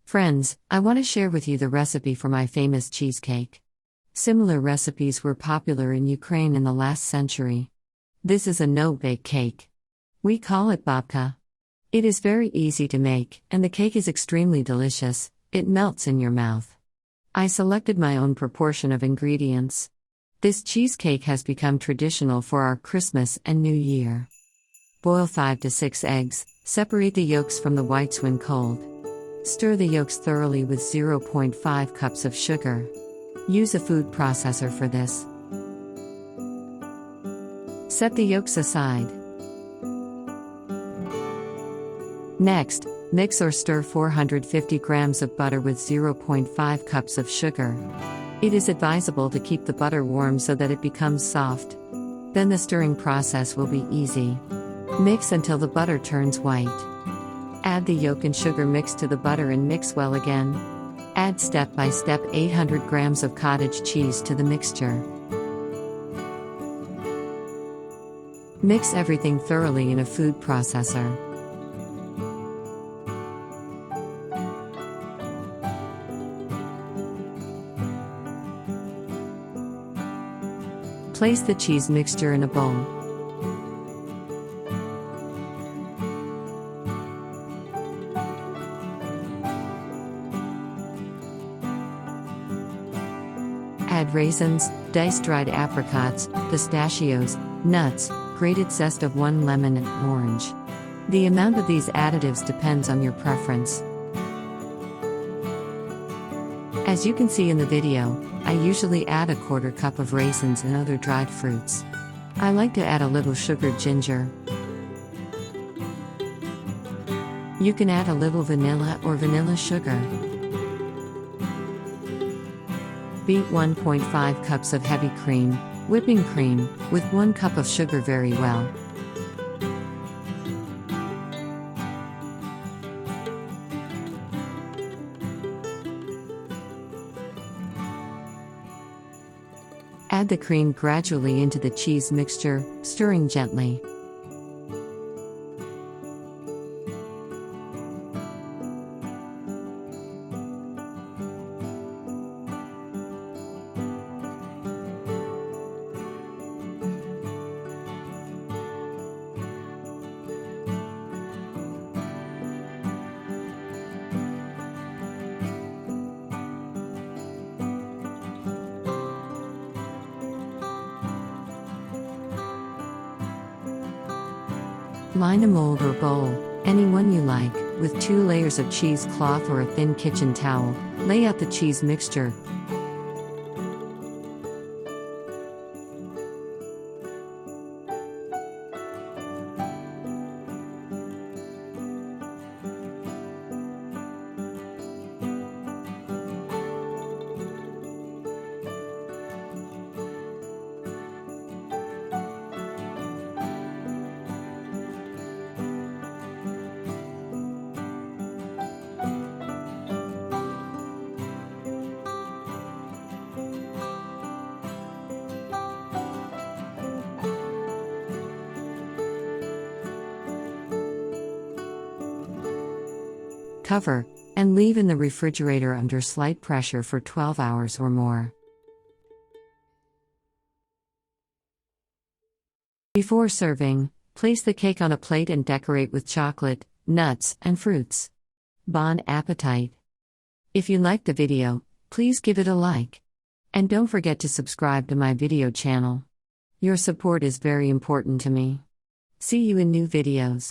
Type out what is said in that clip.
Friends, I want to share with you the recipe for my famous cheesecake. Similar recipes were popular in Ukraine in the last century. This is a no-bake cake. We call it babka. It is very easy to make, and the cake is extremely delicious. It melts in your mouth. I selected my own proportion of ingredients. This cheesecake has become traditional for our Christmas and New Year. Boil 5 to 6 eggs, separate the yolks from the whites when cold. Stir the yolks thoroughly with 0.5 cups of sugar. Use a food processor for this. Set the yolks aside. Next, mix or stir 450 grams of butter with 0.5 cups of sugar. It is advisable to keep the butter warm so that it becomes soft. Then the stirring process will be easy. Mix until the butter turns white. Add the yolk and sugar mixed to the butter and mix well again. Add step by step 800 grams of cottage cheese to the mixture. Mix everything thoroughly in a food processor. Place the cheese mixture in a bowl. Add raisins, diced dried apricots, pistachios, nuts, grated zest of 1 lemon and orange. The amount of these additives depends on your preference. As you can see in the video, I usually add a 1/4 cup of raisins and other dried fruits. I like to add a little sugared ginger. You can add a little vanilla or vanilla sugar. Beat 1.5 cups of heavy cream, whipping cream, with 1 cup of sugar very well. Add the cream gradually into the cheese mixture, stirring gently. Line a mold or bowl, any one you like, with 2 layers of cheesecloth or a thin kitchen towel. Lay out the cheese mixture. Cover, and leave in the refrigerator under slight pressure for 12 hours or more. Before serving, place the cake on a plate and decorate with chocolate, nuts, and fruits. Bon appétit! If you liked the video, please give it a like. And don't forget to subscribe to my video channel. Your support is very important to me. See you in new videos.